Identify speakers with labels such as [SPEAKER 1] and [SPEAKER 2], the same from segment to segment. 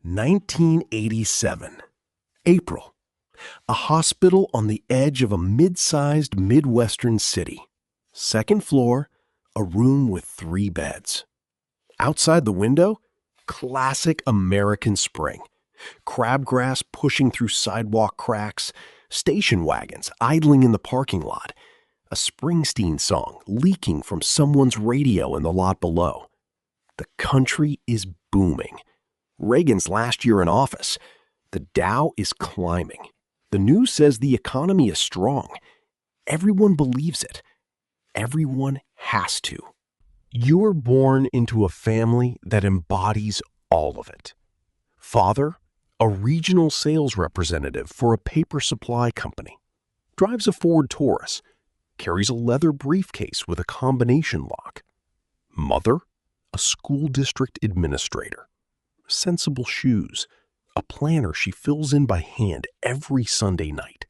[SPEAKER 1] 1987. April. A hospital on the edge of a mid-sized Midwestern city. Second floor, a room with 3 beds. Outside the window, classic American spring. Crabgrass pushing through sidewalk cracks, station wagons idling in the parking lot, a Springsteen song leaking from someone's radio in the lot below. The country is booming. Reagan's last year in office. The Dow is climbing. The news says the economy is strong. Everyone believes it. Everyone has to. You're born into a family that embodies all of it. Father, a regional sales representative for a paper supply company. Drives a Ford Taurus. Carries a leather briefcase with a combination lock. Mother, a school district administrator. Sensible shoes. A planner she fills in by hand every Sunday night.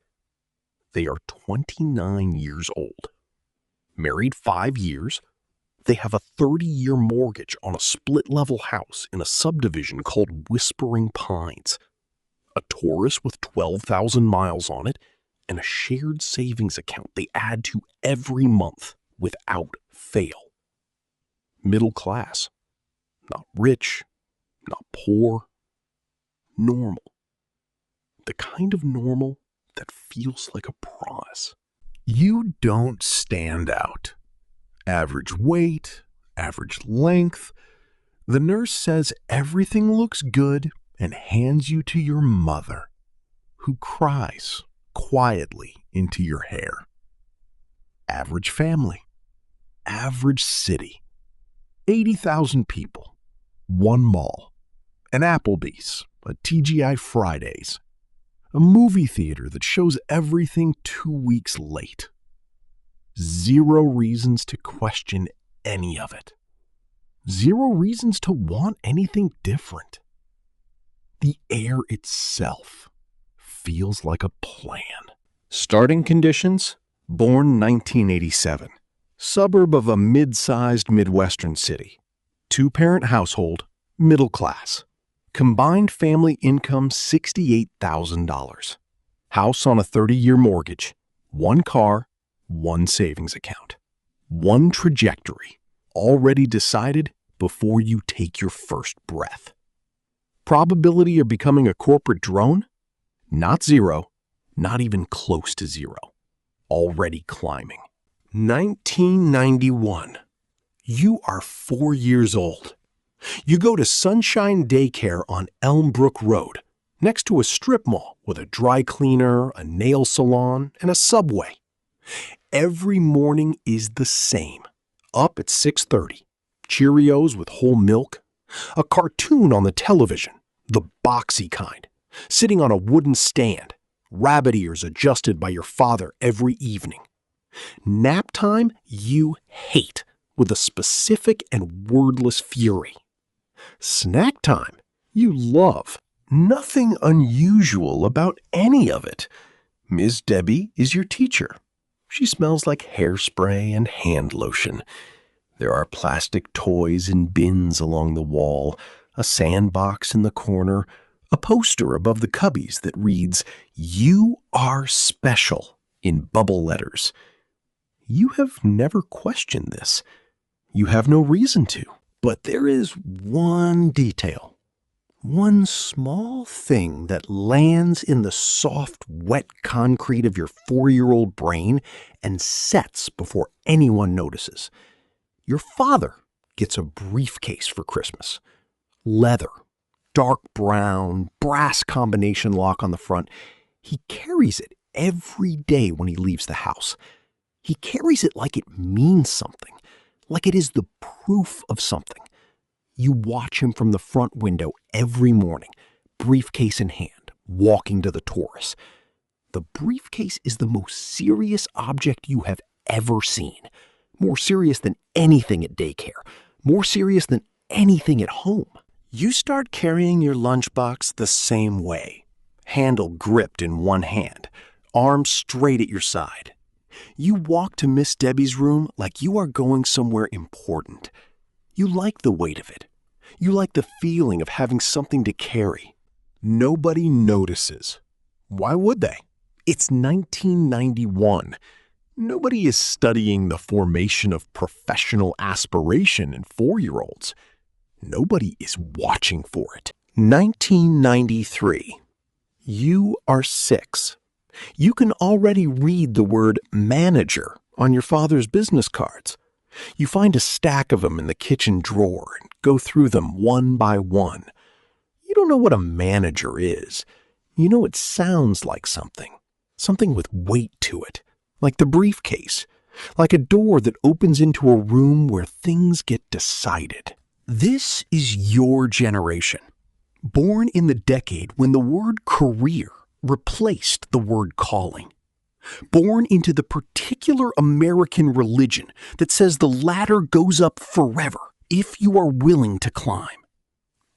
[SPEAKER 1] They are 29 years old. Married 5 years. They have a 30-year mortgage on a split-level house in a subdivision called Whispering Pines. A Taurus with 12,000 miles on it, and a shared savings account they add to every month without fail. Middle class. Not rich, not poor. Normal. The kind of normal that feels like a promise. You don't stand out. Average weight, average length. The nurse says everything looks good and hands you to your mother, who cries quietly into your hair. Average family. Average city. 80,000 people. 1 mall. An Applebee's. A TGI Fridays. A movie theater that shows everything 2 weeks late. 0 reasons to question any of it. 0 reasons to want anything different. The air itself feels like a plan. Starting conditions, born 1987. Suburb of a mid-sized Midwestern city. 2-parent household, middle class. Combined family income $68,000. House on a 30-year mortgage. 1 car, 1 savings account. 1 trajectory, already decided before you take your first breath. Probability of becoming a corporate drone? Not 0, not even close to 0. Already climbing. 1991. You are 4 years old. You go to Sunshine Daycare on Elmbrook Road, next to a strip mall with a dry cleaner, a nail salon, and a Subway. Every morning is the same. Up at 6:30, Cheerios with whole milk, a cartoon on the television, the boxy kind, sitting on a wooden stand, rabbit ears adjusted by your father every evening. Nap time you hate with a specific and wordless fury. Snack time you love. Nothing unusual about any of it. Ms. Debbie is your teacher. She smells like hairspray and hand lotion. There are plastic toys in bins along the wall, a sandbox in the corner, a poster above the cubbies that reads, "You are special," in bubble letters. You have never questioned this. You have no reason to. But there is one detail, one small thing that lands in the soft, wet concrete of your 4-year-old brain and sets before anyone notices. Your father gets a briefcase for Christmas. Leather, dark brown, brass combination lock on the front. He carries it every day when he leaves the house. He carries it like it means something, like it is the proof of something. You watch him from the front window every morning, briefcase in hand, walking to the Taurus. The briefcase is the most serious object you have ever seen. More serious than anything at daycare. More serious than anything at home. You start carrying your lunchbox the same way. Handle gripped in one hand, arm straight at your side. You walk to Miss Debbie's room like you are going somewhere important. You like the weight of it. You like the feeling of having something to carry. Nobody notices. Why would they? It's 1991. Nobody is studying the formation of professional aspiration in 4-year-olds. Nobody is watching for it. 1993. You are 6. You can already read the word manager on your father's business cards. You find a stack of them in the kitchen drawer and go through them one by one. You don't know what a manager is. You know it sounds like something with weight to it, like the briefcase, like a door that opens into a room where things get decided. This is your generation, born in the decade when the word career replaced the word calling. Born into the particular American religion that says the ladder goes up forever if you are willing to climb.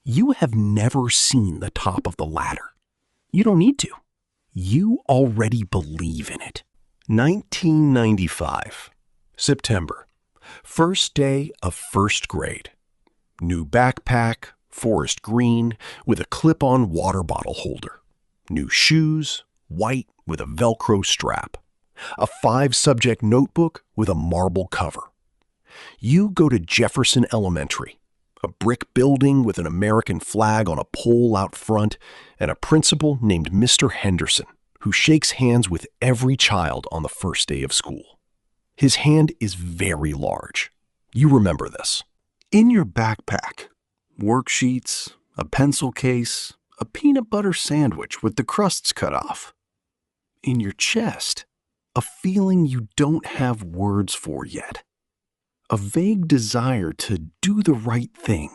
[SPEAKER 1] You have never seen the top of the ladder. You don't need to. You already believe in it. 1995, September. First day of first grade. New backpack, forest green, with a clip-on water bottle holder. New shoes, white with a Velcro strap. A 5-subject notebook with a marble cover. You go to Jefferson Elementary, a brick building with an American flag on a pole out front, and a principal named Mr. Henderson, who shakes hands with every child on the first day of school. His hand is very large. You remember this. In your backpack, worksheets, a pencil case, a peanut butter sandwich with the crusts cut off. In your chest, a feeling you don't have words for yet. A vague desire to do the right thing,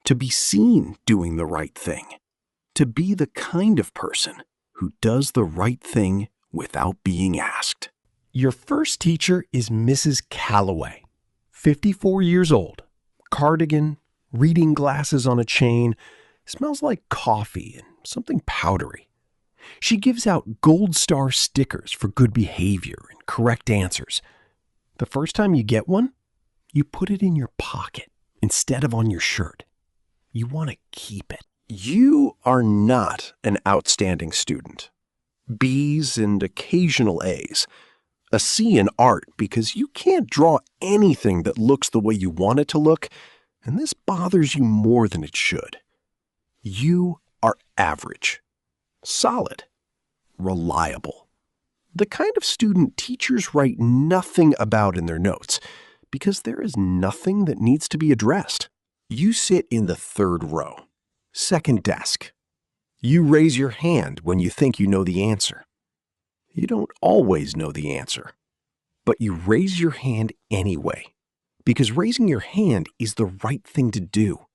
[SPEAKER 1] to be seen doing the right thing, to be the kind of person who does the right thing without being asked. Your first teacher is Mrs. Calloway, 54 years old, cardigan, reading glasses on a chain, smells like coffee and something powdery. She gives out gold star stickers for good behavior and correct answers. The first time you get one, you put it in your pocket instead of on your shirt. You want to keep it. You are not an outstanding student. B's and occasional A's. A C in art because you can't draw anything that looks the way you want it to look, and this bothers you more than it should. You are average. Solid. Reliable. The kind of student teachers write nothing about in their notes because there is nothing that needs to be addressed. You sit in the 3rd row, second desk. You raise your hand when you think you know the answer. You don't always know the answer, but you raise your hand anyway because raising your hand is the right thing to do.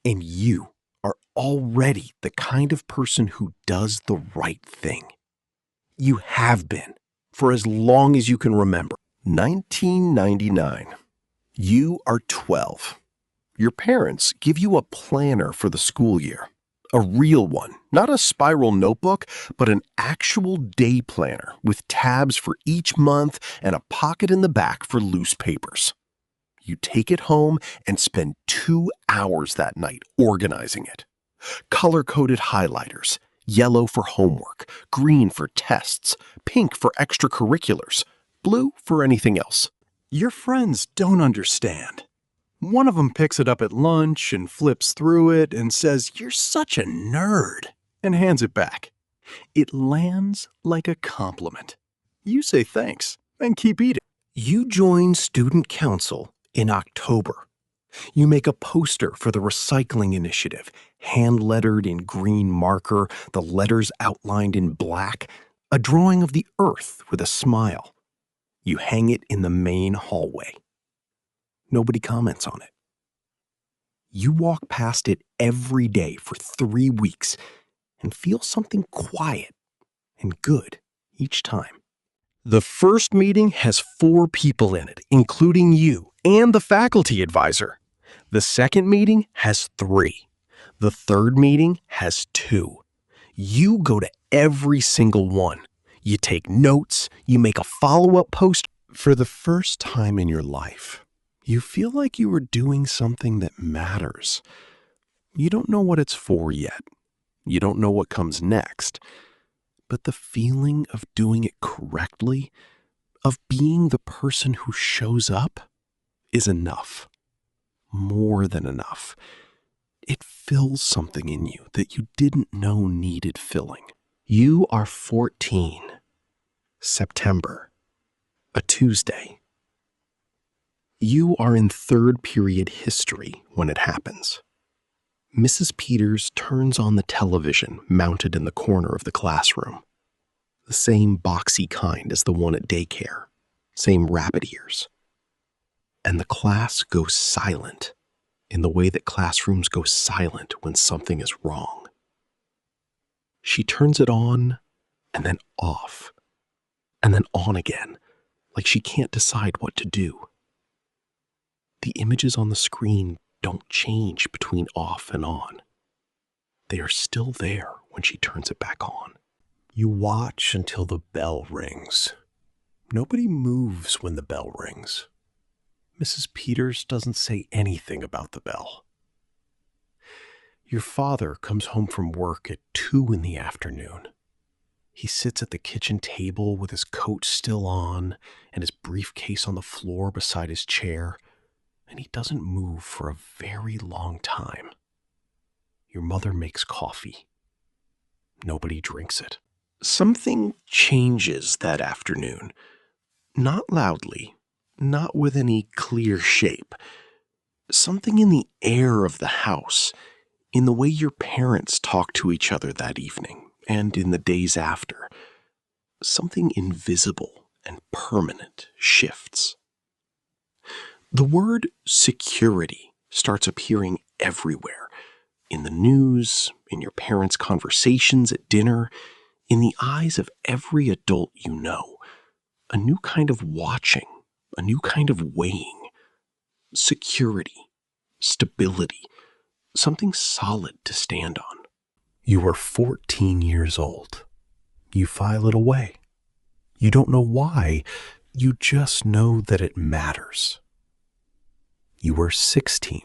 [SPEAKER 1] And you are already the kind of person who does the right thing. You have been for as long as you can remember. 1999. You are 12. Your parents give you a planner for the school year. A real one, not a spiral notebook, but an actual day planner with tabs for each month and a pocket in the back for loose papers. You take it home and spend 2 hours that night organizing it. Color-coded highlighters, yellow for homework, green for tests, pink for extracurriculars, blue for anything else. Your friends don't understand. One of them picks it up at lunch and flips through it and says, "You're such a nerd," and hands it back. It lands like a compliment. You say thanks and keep eating. You join student council in October. You make a poster for the recycling initiative, hand-lettered in green marker, the letters outlined in black, a drawing of the earth with a smile. You hang it in the main hallway. Nobody comments on it. You walk past it every day for 3 weeks and feel something quiet and good each time. The first meeting has 4 people in it, including you and the faculty advisor. The second meeting has 3. The third meeting has 2. You go to every single one. You take notes. You make a follow-up post. For the first time in your life, You feel like you are doing something that matters. You don't know what it's for yet. You don't know what comes next. But the feeling of doing it correctly, of being the person who shows up, is enough. More than enough. It fills something in you that you didn't know needed filling. You are 14. September. A Tuesday. You are in third period history when it happens. Mrs. Peters turns on the television mounted in the corner of the classroom. The same boxy kind as the one at daycare. Same rabbit ears. And the class goes silent in the way that classrooms go silent when something is wrong. She turns it on and then off and then on again, like she can't decide what to do. The images on the screen don't change between off and on. They are still there when she turns it back on. You watch until the bell rings. Nobody moves when the bell rings. Mrs. Peters doesn't say anything about the bell. Your father comes home from work at 2 in the afternoon. He sits at the kitchen table with his coat still on and his briefcase on the floor beside his chair, and he doesn't move for a very long time. Your mother makes coffee. Nobody drinks it. Something changes that afternoon. Not loudly, not with any clear shape. Something in the air of the house, in the way your parents talk to each other that evening and in the days after. Something invisible and permanent shifts. The word security starts appearing everywhere. In the news, in your parents' conversations at dinner, in the eyes of every adult you know. A new kind of watching, a new kind of weighing. Security, stability, something solid to stand on. You are 14 years old. You file it away. You don't know why, you just know that it matters. You are 16.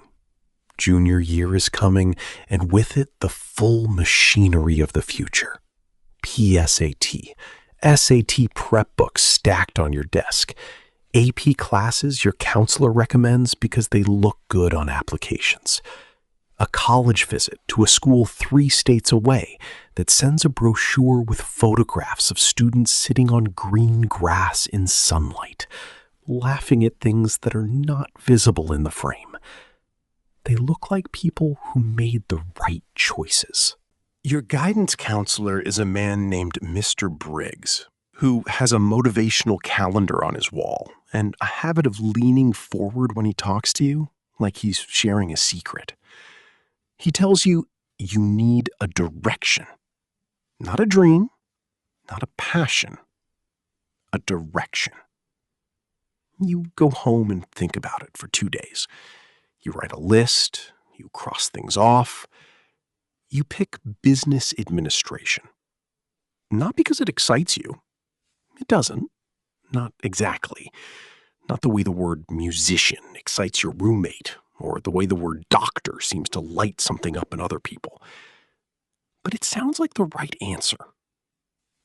[SPEAKER 1] Junior year is coming, and with it the full machinery of the future. PSAT, SAT prep books stacked on your desk, AP classes your counselor recommends because they look good on applications, a college visit to a school 3 states away that sends a brochure with photographs of students sitting on green grass in sunlight, laughing at things that are not visible in the frame. They look like people who made the right choices. Your guidance counselor is a man named Mr. Briggs, who has a motivational calendar on his wall and a habit of leaning forward when he talks to you, like he's sharing a secret. He tells you you need a direction, not a dream, not a passion, a direction. You go home and think about it for 2 days. You write a list, you cross things off. You pick business administration. Not because it excites you. It doesn't. Not exactly. Not the way the word musician excites your roommate, or the way the word doctor seems to light something up in other people. But it sounds like the right answer.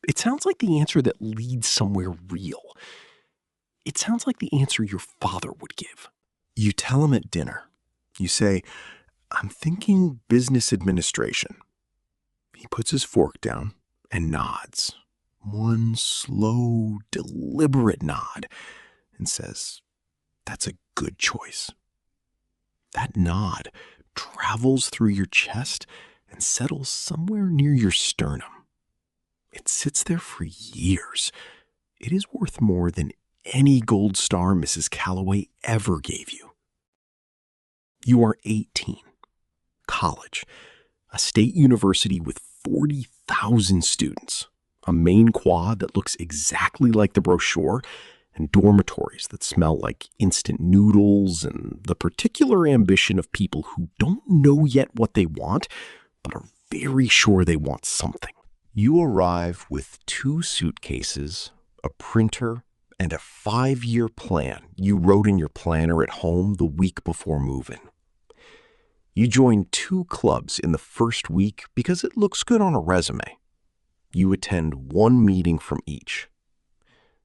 [SPEAKER 1] It sounds like the answer that leads somewhere real. It sounds like the answer your father would give. You tell him at dinner. You say, "I'm thinking business administration." He puts his fork down and nods. One slow, deliberate nod, and says, "That's a good choice." That nod travels through your chest and settles somewhere near your sternum. It sits there for years. It is worth more than any gold star Mrs. Calloway ever gave you. You are 18. College. A state university with 40,000 students. A main quad that looks exactly like the brochure, and dormitories that smell like instant noodles, and the particular ambition of people who don't know yet what they want, but are very sure they want something. You arrive with 2 suitcases, a printer, and a 5-year plan you wrote in your planner at home the week before moving. You join 2 clubs in the first week because it looks good on a resume. You attend 1 meeting from each.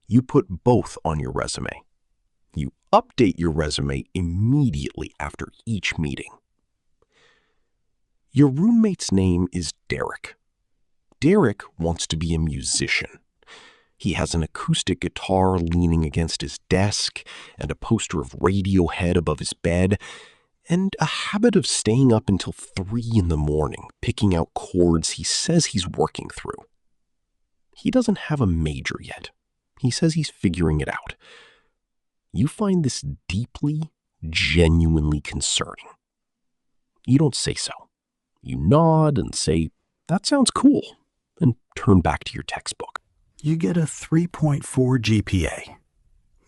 [SPEAKER 1] You put both on your resume. You update your resume immediately after each meeting. Your roommate's name is Derek. Derek wants to be a musician. He has an acoustic guitar leaning against his desk and a poster of Radiohead above his bed, and a habit of staying up until 3 in the morning picking out chords he says he's working through. He doesn't have a major yet. He says he's figuring it out. You find this deeply, genuinely concerning. You don't say so. You nod and say, "That sounds cool," and turn back to your textbook.
[SPEAKER 2] You get a 3.4 GPA.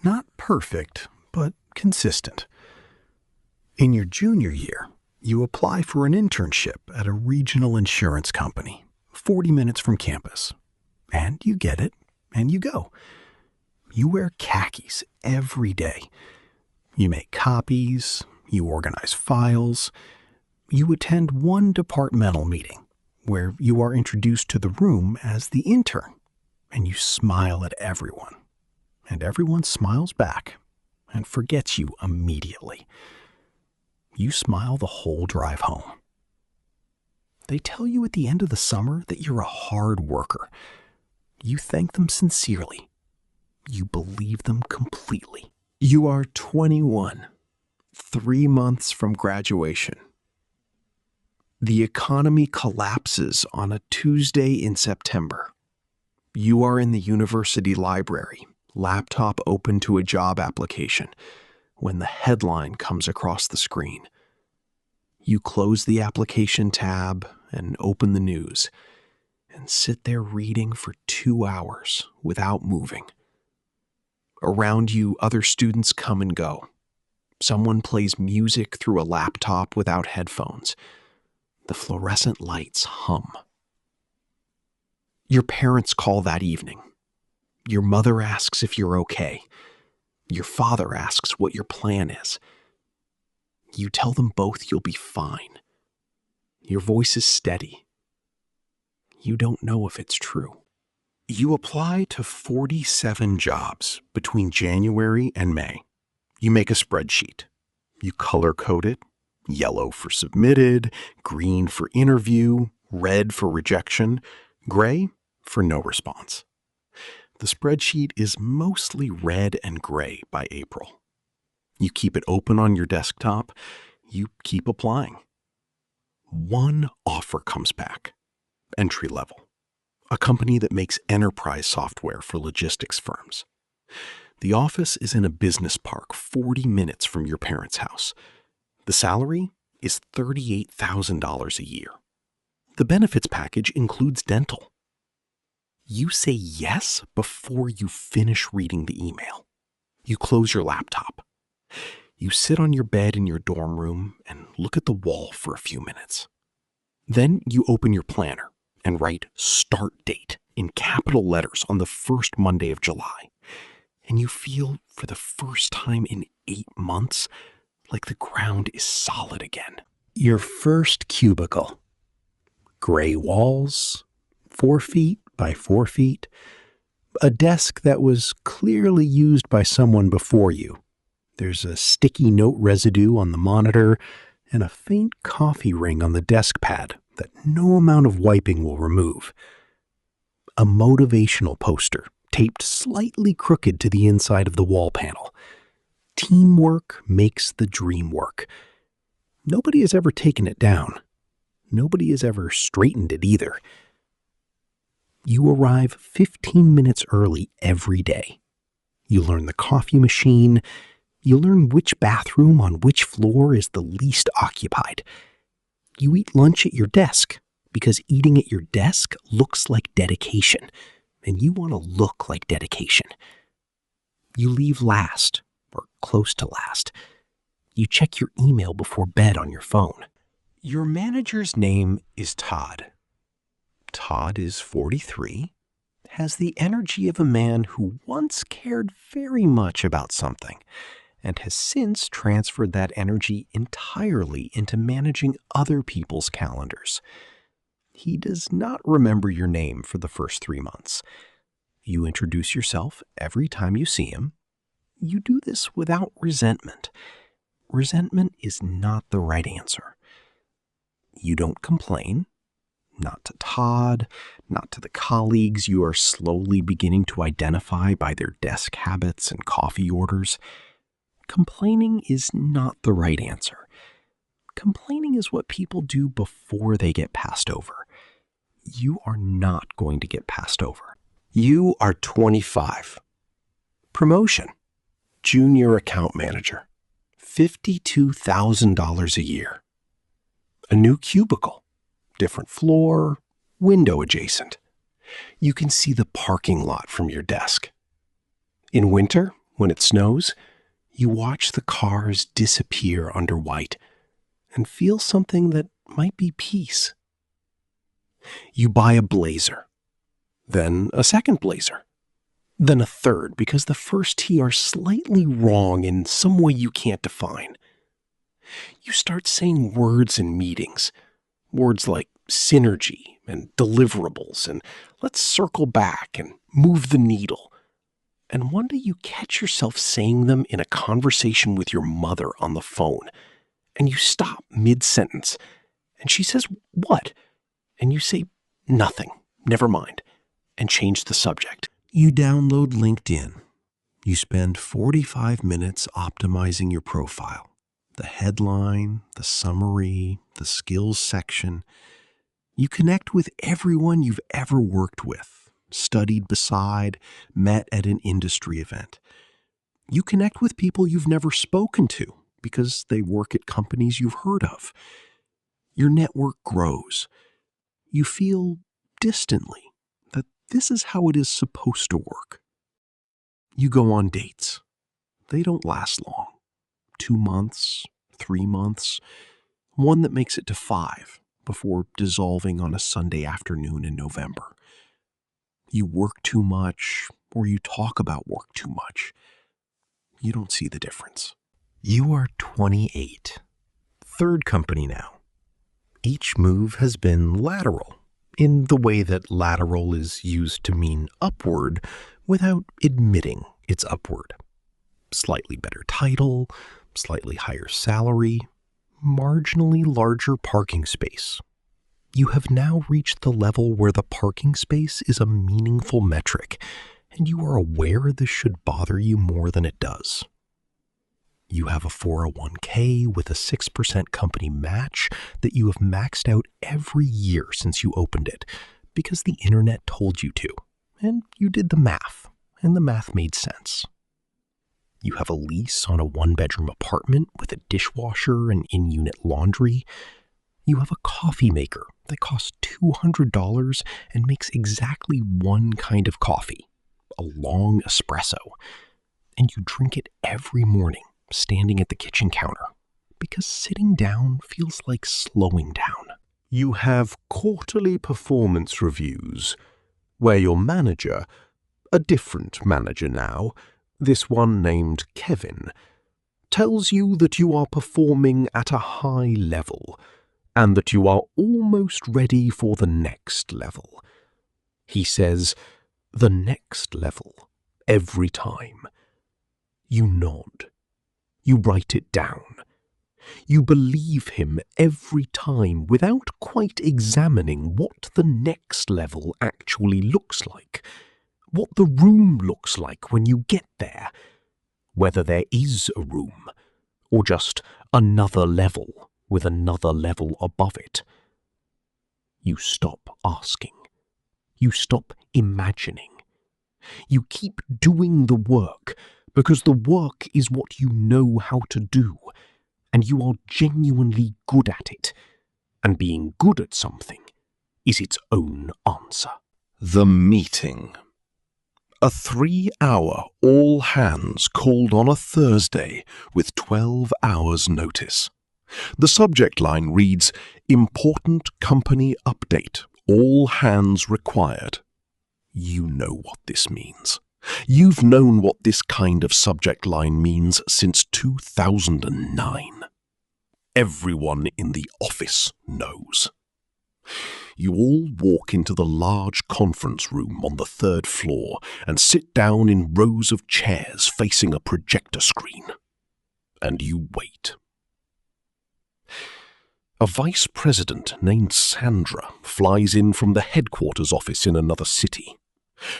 [SPEAKER 2] Not perfect, but consistent. In your junior year, you apply for an internship at a regional insurance company, 40 minutes from campus. And you get it, and you go. You wear khakis every day. You make copies, you organize files, you attend 1 departmental meeting where you are introduced to the room as the intern, and you smile at everyone. And everyone smiles back and forgets you immediately. You smile the whole drive home. They tell you at the end of the summer that you're a hard worker. You thank them sincerely. You believe them completely. You are 21, 3 months from graduation. The economy collapses on a Tuesday in September. You are in the university library, laptop open to a job application, when the headline comes across the screen. You close the application tab and open the news, and sit there reading for 2 hours without moving. Around you, other students come and go. Someone plays music through a laptop without headphones. The fluorescent lights hum. Your parents call that evening. Your mother asks if you're okay. Your father asks what your plan is. You tell them both you'll be fine. Your voice is steady. You don't know if it's true. You apply to 47 jobs between January and May. You make a spreadsheet. You color code it. Yellow for submitted, green for interview, red for rejection, gray for no response. The spreadsheet is mostly red and gray by April. You keep it open on your desktop. You keep applying. 1 offer comes back. Entry level. A company that makes enterprise software for logistics firms. The office is in a business park 40 minutes from your parents' house. The salary is $38,000 a year. The benefits package includes dental. You say yes before you finish reading the email. You close your laptop. You sit on your bed in your dorm room and look at the wall for a few minutes. Then you open your planner and write "start date" in capital letters on the first Monday of July. And you feel, for the first time in 8 months, like the ground is solid again. Your first cubicle. Gray walls, 4 feet by 4 feet. A desk that was clearly used by someone before you. There's a sticky note residue on the monitor and a faint coffee ring on the desk pad that no amount of wiping will remove. A motivational poster taped slightly crooked to the inside of the wall panel. Teamwork makes the dream work. Nobody has ever taken it down. Nobody has ever straightened it either. You arrive 15 minutes early every day. You learn the coffee machine. You learn which bathroom on which floor is the least occupied. You eat lunch at your desk because eating at your desk looks like dedication, and you want to look like dedication. You leave last, or close to last. You check your email before bed on your phone. Your manager's name is Todd. Todd is 43.
[SPEAKER 1] has the energy of a man who once cared very much about something and has since transferred that energy entirely into managing other people's calendars. He does not remember your name for the first 3 months. You introduce yourself every time you see him. You do this without resentment. Resentment is not the right answer. You don't complain. Not to Todd, not to the colleagues you are slowly beginning to identify by their desk habits and coffee orders. Complaining is not the right answer. Complaining is what people do before they get passed over. You are not going to get passed over. You are 25. Promotion. Junior account manager. $52,000 a year. A new cubicle. Different floor. Window adjacent. You can see the parking lot from your desk. In winter, when it snows, you watch the cars disappear under white and feel something that might be peace. You buy a blazer, then a second blazer, then a third because the first two are slightly wrong in some way you can't define. You start saying words in meetings, words like synergy and deliverables and let's circle back and move the needle. And one day you catch yourself saying them in a conversation with your mother on the phone, and you stop mid-sentence, and she says, "What?" And you say, "Nothing, never mind," and change the subject. You download LinkedIn. You spend 45 minutes optimizing your profile. The headline, the summary, the skills section. You connect with everyone you've ever worked with, studied beside, met at an industry event. You connect with people you've never spoken to because they work at companies you've heard of. Your network grows. You feel distantly that this is how it is supposed to work. You go on dates. They don't last long. 2 months, 3 months, one that makes it to 5 before dissolving on a Sunday afternoon in November. You work too much, or you talk about work too much. You don't see the difference. You are 28. Third company now. Each move has been lateral, in the way that lateral is used to mean upward without admitting it's upward. Slightly better title, slightly higher salary, marginally larger parking space. You have now reached the level where the parking space is a meaningful metric, and you are aware this should bother you more than it does. You have a 401k with a 6% company match that you have maxed out every year since you opened it, because the internet told you to, and you did the math, and the math made sense. You have a lease on a 1-bedroom apartment with a dishwasher and in-unit laundry. You have a coffee maker that costs $200 and makes exactly one kind of coffee, a long espresso, and you drink it every morning standing at the kitchen counter because sitting down feels like slowing down. You have quarterly performance reviews where your manager, a different manager now, this one named Kevin, tells you that you are performing at a high level and that you are almost ready for the next level. He says, "The next level," every time. You nod. You write it down. You believe him every time without quite examining what the next level actually looks like, what the room looks like when you get there, whether there is a room, or just another level with another level above it. You stop asking. You stop imagining. You keep doing the work because the work is what you know how to do, and you are genuinely good at it, and being good at something is its own answer. The meeting. A 3-hour all-hands called on a Thursday with 12 hours' notice. The subject line reads, "Important company update. All hands required." You know what this means. You've known what this kind of subject line means since 2009. Everyone in the office knows. You all walk into the large conference room on the 3rd floor and sit down in rows of chairs facing a projector screen. And you wait. A vice president named Sandra flies in from the headquarters office in another city.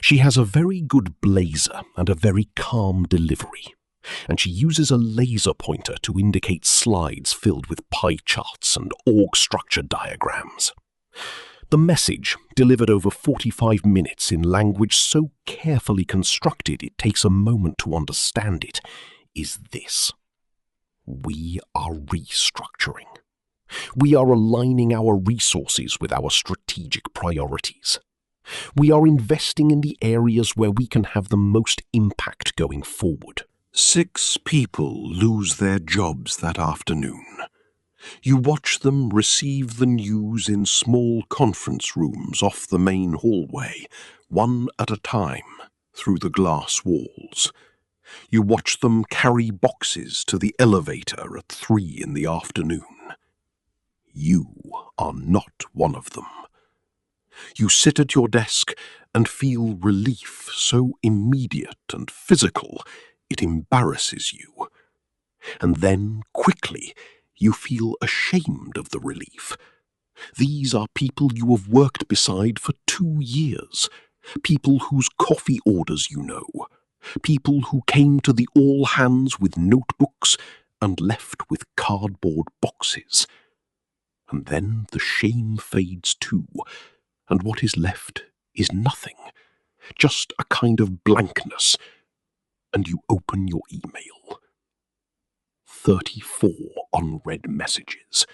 [SPEAKER 1] She has a very good blazer and a very calm delivery, and she uses a laser pointer to indicate slides filled with pie charts and org structure diagrams. The message, delivered over 45 minutes in language so carefully constructed it takes a moment to understand it, is this: we are restructuring. We are aligning our resources with our strategic priorities. We are investing in the areas where we can have the most impact going forward.
[SPEAKER 3] 6 people lose their jobs that afternoon. You watch them receive the news in small conference rooms off the main hallway, one at a time, through the glass walls. You watch them carry boxes to the elevator at 3 in the afternoon. You are not one of them. You sit at your desk and feel relief so immediate and physical it embarrasses you. And then, quickly, you feel ashamed of the relief. These are people you have worked beside for 2 years, people whose coffee orders you know, people who came to the all-hands with notebooks and left with cardboard boxes. And then the shame fades too, and what is left is nothing, just a kind of blankness, and you open your email. 34 unread messages.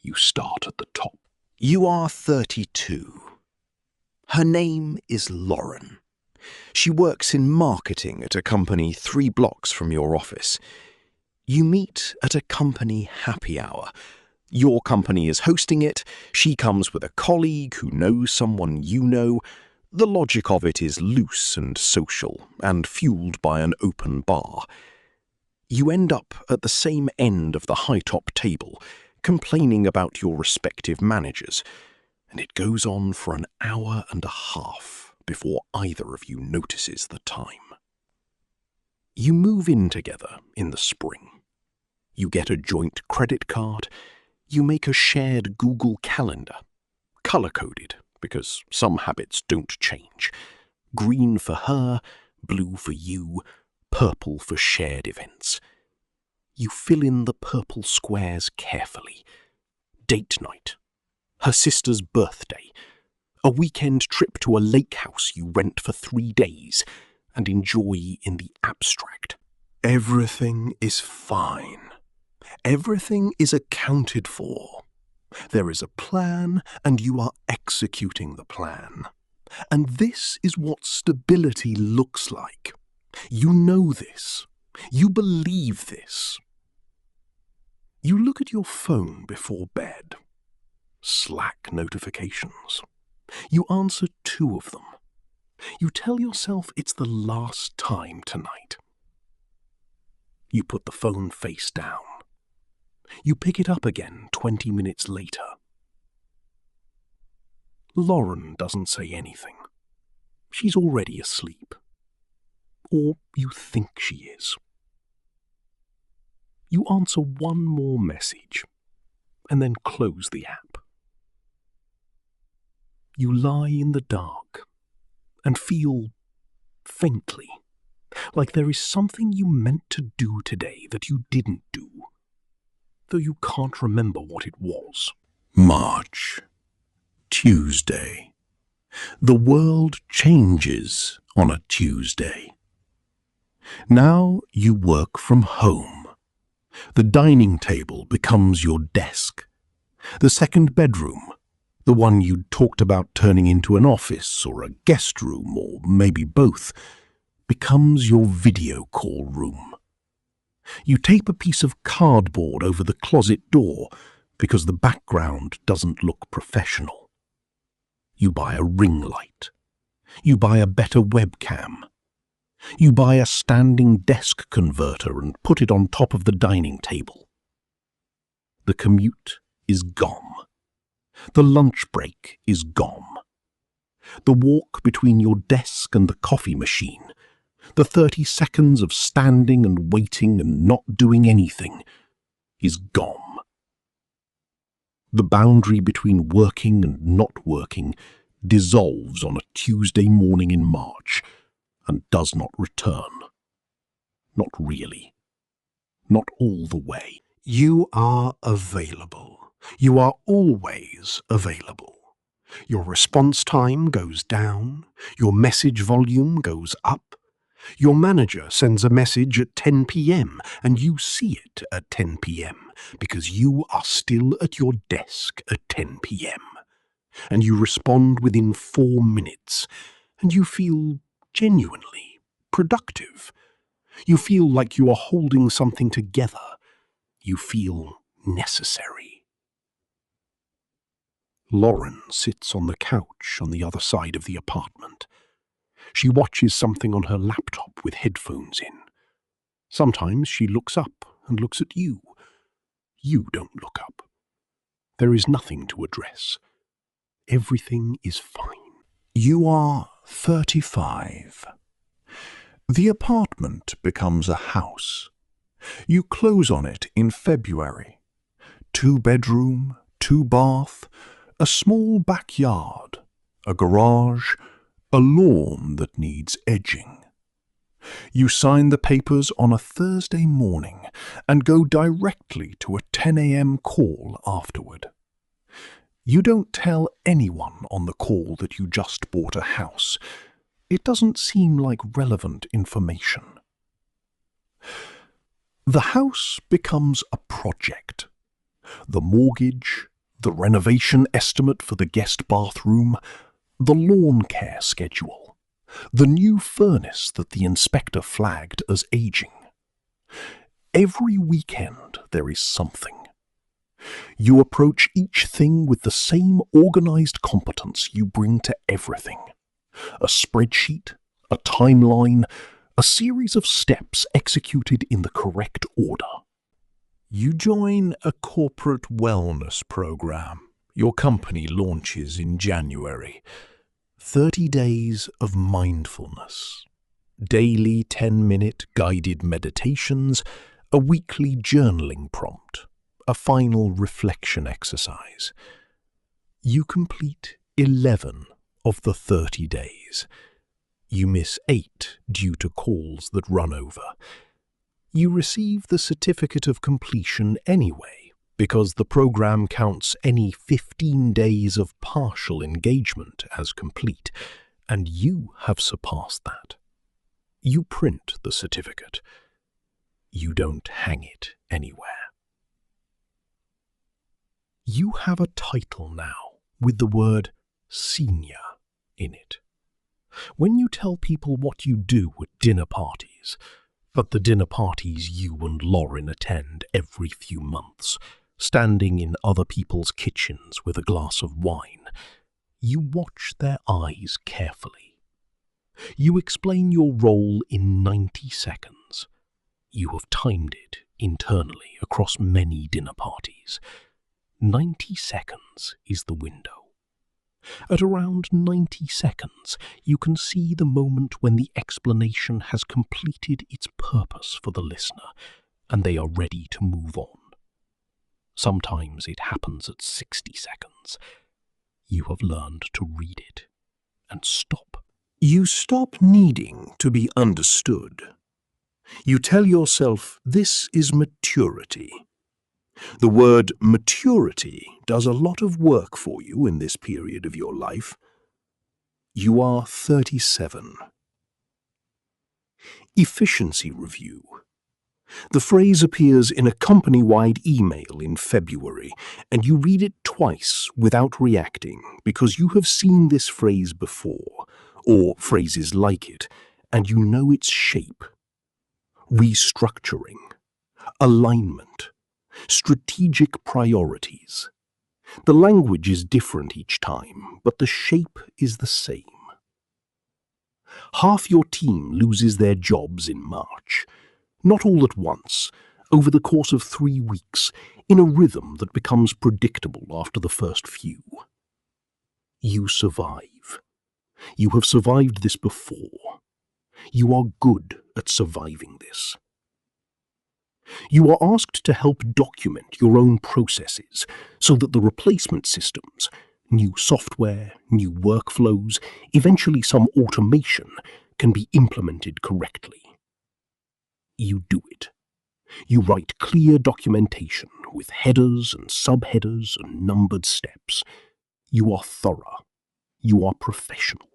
[SPEAKER 3] You start at the top.
[SPEAKER 4] You are 32. Her name is Lauren. She works in marketing at a company 3 blocks from your office. You meet at a company happy hour. Your company is hosting it. She comes with a colleague who knows someone you know. The logic of it is loose and social, and fueled by an open bar. You end up at the same end of the high-top table, complaining about your respective managers, and it goes on for an hour and a half before either of you notices the time. You move in together in the spring. You get a joint credit card. You make a shared Google Calendar, color-coded, because some habits don't change. Green for her, blue for you, purple for shared events. You fill in the purple squares carefully. Date night, her sister's birthday, a weekend trip to a lake house you rent for 3 days and enjoy in the abstract.
[SPEAKER 1] Everything is fine. Everything is accounted for. There is a plan, and you are executing the plan. And this is what stability looks like. You know this. You believe this. You look at your phone before bed. Slack notifications. You answer 2 of them. You tell yourself it's the last time tonight. You put the phone face down. You pick it up again 20 minutes later. Lauren doesn't say anything. She's already asleep. Or you think she is. You answer one more message, and then close the app. You lie in the dark and feel faintly like there is something you meant to do today that you didn't do, though you can't remember what it was.
[SPEAKER 3] March, Tuesday. The world changes on a Tuesday. Now you work from home. The dining table becomes your desk. The second bedroom, the one you'd talked about turning into an office or a guest room or maybe both, becomes your video call room. You tape a piece of cardboard over the closet door because the background doesn't look professional. You buy a ring light.
[SPEAKER 1] You buy a better webcam. You buy a standing desk converter and put it on top of the dining table. The commute is gone. The lunch break is gone. The walk between your desk and the coffee machine, the 30 seconds of standing and waiting and not doing anything, is gone. The boundary between working and not working dissolves on a Tuesday morning in March and does not return. Not really. Not all the way.
[SPEAKER 3] You are available. You are always available. Your response time goes down. Your message volume goes up. Your manager sends a message at 10 p.m. and you see it at 10 p.m. because you are still at your desk at 10 p.m. And you respond within 4 minutes and you feel genuinely productive. You feel like you are holding something together. You feel necessary. Lauren sits on the couch on the other side of the apartment. She watches something on her laptop with headphones in. Sometimes she looks up and looks at you. You don't look up. There is nothing to address. Everything is fine.
[SPEAKER 4] You are 35. The apartment becomes a house. You close on it in February. 2-bedroom, 2-bath, a small backyard, a garage, a lawn that needs edging. You sign the papers on a Thursday morning and go directly to a 10 a.m. call afterward. You don't tell anyone on the call that you just bought a house. It doesn't seem like relevant information. The house becomes a project. The mortgage, the renovation estimate for the guest bathroom, the lawn care schedule, the new furnace that the inspector flagged as aging. Every weekend there is something. You approach each thing with the same organized competence you bring to everything. A spreadsheet, a timeline, a series of steps executed in the correct order. You join a corporate wellness program your company launches in January. 30 days of mindfulness. Daily 10-minute guided meditations, a weekly journaling prompt, a final reflection exercise. You complete 11 of the 30 days. You miss 8 due to calls that run over. You receive the certificate of completion anyway, because the program counts any 15 days of partial engagement as complete, and you have surpassed that. You print the certificate. You don't hang it anywhere. You have a title now with the word senior in it. When you tell people what you do at dinner parties, but the dinner parties you and Lauren attend every few months, standing in other people's kitchens with a glass of wine, you watch their eyes carefully. You explain your role in 90 seconds. You have timed it internally across many dinner parties. 90 seconds is the window. At around 90 seconds, you can see the moment when the explanation has completed its purpose for the listener, and they are ready to move on. Sometimes it happens at 60 seconds. You have learned to read it and stop. You stop needing to be understood. You tell yourself this is maturity. The word maturity does a lot of work for you in this period of your life. You are 37. Efficiency review. The phrase appears in a company-wide email in February, and you read it twice without reacting because you have seen this phrase before, or phrases like it, and you know its shape. Restructuring, alignment, strategic priorities. The language is different each time, but the shape is the same.
[SPEAKER 1] Half your team loses their jobs in March. Not all at once, over the course of 3 weeks, in a rhythm that becomes predictable after the first few. You survive. You have survived this before. You are good at surviving this. You are asked to help document your own processes so that the replacement systems, new software, new workflows, eventually some automation, can be implemented correctly. You do it. You write clear documentation with headers and subheaders and numbered steps. You are thorough. You are professional.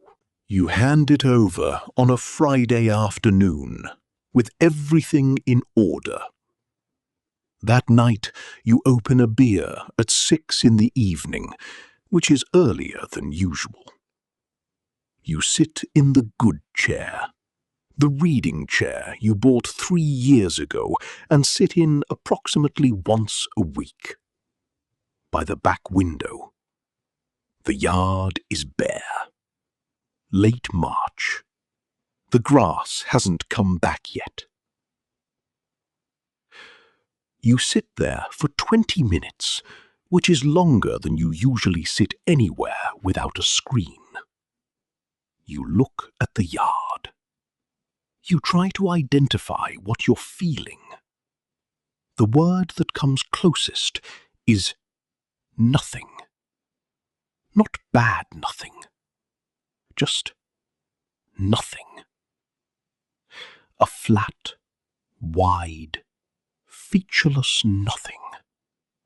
[SPEAKER 3] You hand it over on a Friday afternoon, with everything in order. That night, you open a beer at 6 in the evening, which is earlier than usual. You sit in the good chair, the reading chair you bought 3 years ago and sit in approximately once a week. By the back window, the yard is bare. Late March. The grass hasn't come back yet. You sit there for 20 minutes, which is longer than you usually sit anywhere without a screen. You look at the yard. You try to identify what you're feeling. The word that comes closest is nothing. Not bad nothing. Just nothing. A flat, wide, featureless nothing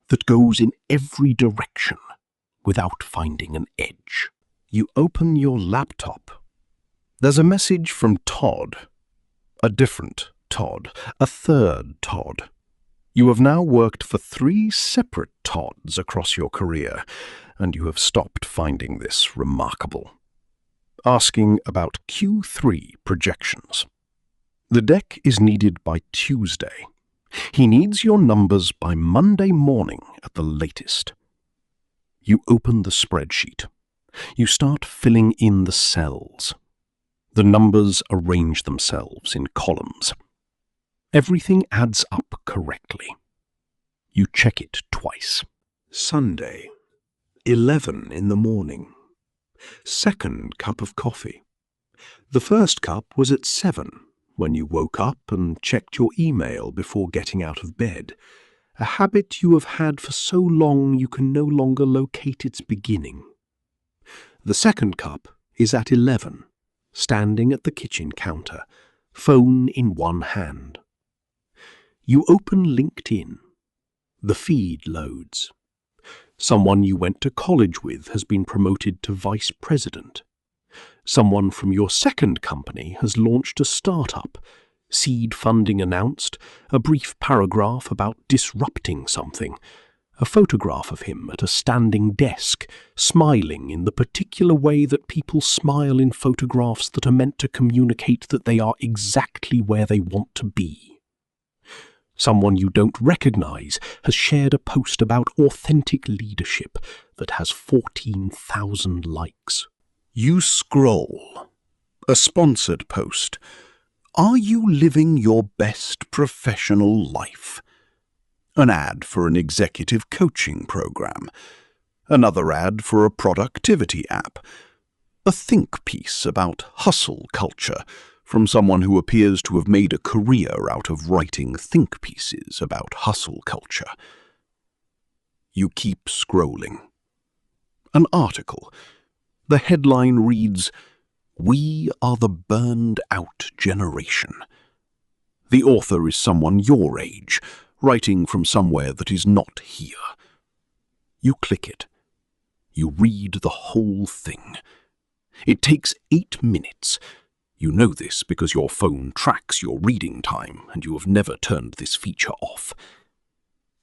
[SPEAKER 3] that goes in every direction without finding an edge. You open your laptop. There's a message from Todd. A different Todd. A third Todd. You have now worked for 3 separate Todds across your career, and you have stopped finding this remarkable. Asking about Q3 projections. The deck is needed by Tuesday. He needs your numbers by Monday morning at the latest. You open the spreadsheet. You start filling in the cells. The numbers arrange themselves in columns. Everything adds up correctly. You check it twice. Sunday, 11 in the morning. Second cup of coffee. The first cup was at 7, when you woke up and checked your email before getting out of bed, a habit you have had for so long you can no longer locate its beginning. The second cup is at 11, standing at the kitchen counter, phone in one hand. You open LinkedIn. The feed loads. Someone you went to college with has been promoted to vice president. Someone from your second company has launched a startup. Seed funding announced, a brief paragraph about disrupting something, a photograph of him at a standing desk, smiling in the particular way that people smile in photographs that are meant to communicate that they are exactly where they want to be. Someone you don't recognize has shared a post about authentic leadership that has 14,000 likes. You scroll. A sponsored post. Are you living your best professional life? An ad for an executive coaching program. Another ad for a productivity app. A think piece about hustle culture from someone who appears to have made a career out of writing think pieces about hustle culture. You keep scrolling. An article. The headline reads, "We are the burned out generation." The author is someone your age, writing from somewhere that is not here. You click it. You read the whole thing. It takes 8 minutes. You know this because your phone tracks your reading time and you have never turned this feature off.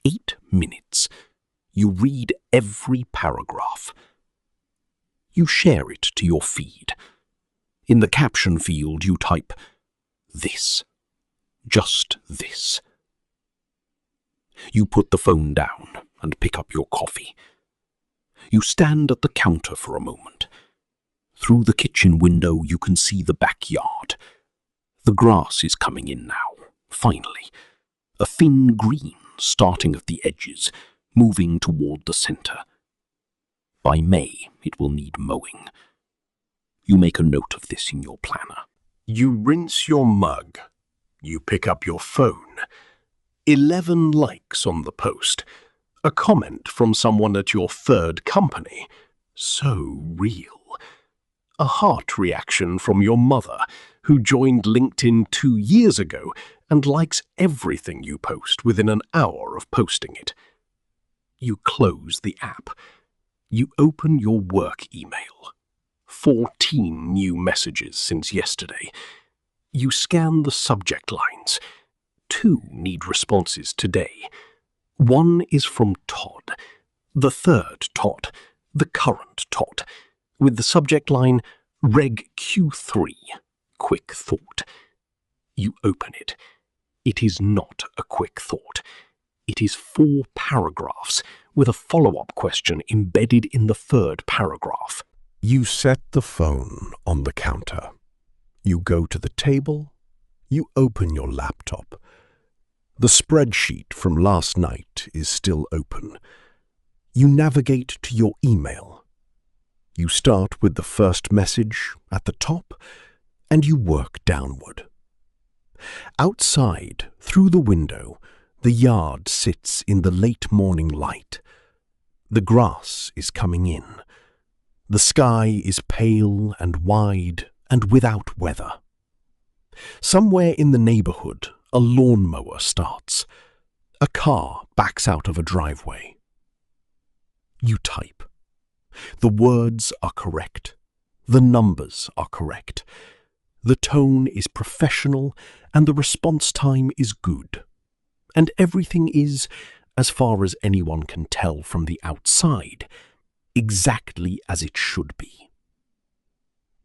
[SPEAKER 3] 8 minutes. You read every paragraph. You share it to your feed. In the caption field you type, "This. Just this." You put the phone down and pick up your coffee. You stand at the counter for a moment.
[SPEAKER 5] Through the kitchen window you can see the backyard. The grass is coming in now, finally. A thin green starting at the edges, moving toward the center. By May, it will need mowing. You make a note of this in your planner.
[SPEAKER 1] You rinse your mug. You pick up your phone. 11 likes on the post. A comment from someone at your third company. So real. A heart reaction from your mother, who joined LinkedIn 2 years ago and likes everything you post within an hour of posting it. You close the app. You open your work email. 14 new messages since yesterday. You scan the subject lines. 2 need responses today. 1 is from Todd, the third Todd, the current Todd, with the subject line Reg Q3, quick thought. You open it. It is not a quick thought. It is 4 paragraphs with a follow-up question embedded in the third paragraph.
[SPEAKER 3] You set the phone on the counter. You go to the table. You open your laptop. The spreadsheet from last night is still open. You navigate to your email. You start with the first message at the top, and you work downward. Outside, through the window, the yard sits in the late morning light. The grass is coming in. The sky is pale and wide and without weather. Somewhere in the neighborhood, a lawnmower starts. A car backs out of a driveway. You type. The words are correct. The numbers are correct. The tone is professional and the response time is good. And everything is, as far as anyone can tell from the outside, exactly as it should be.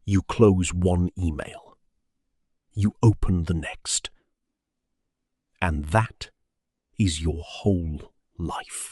[SPEAKER 3] You close one email. You open the next. And that is your whole life.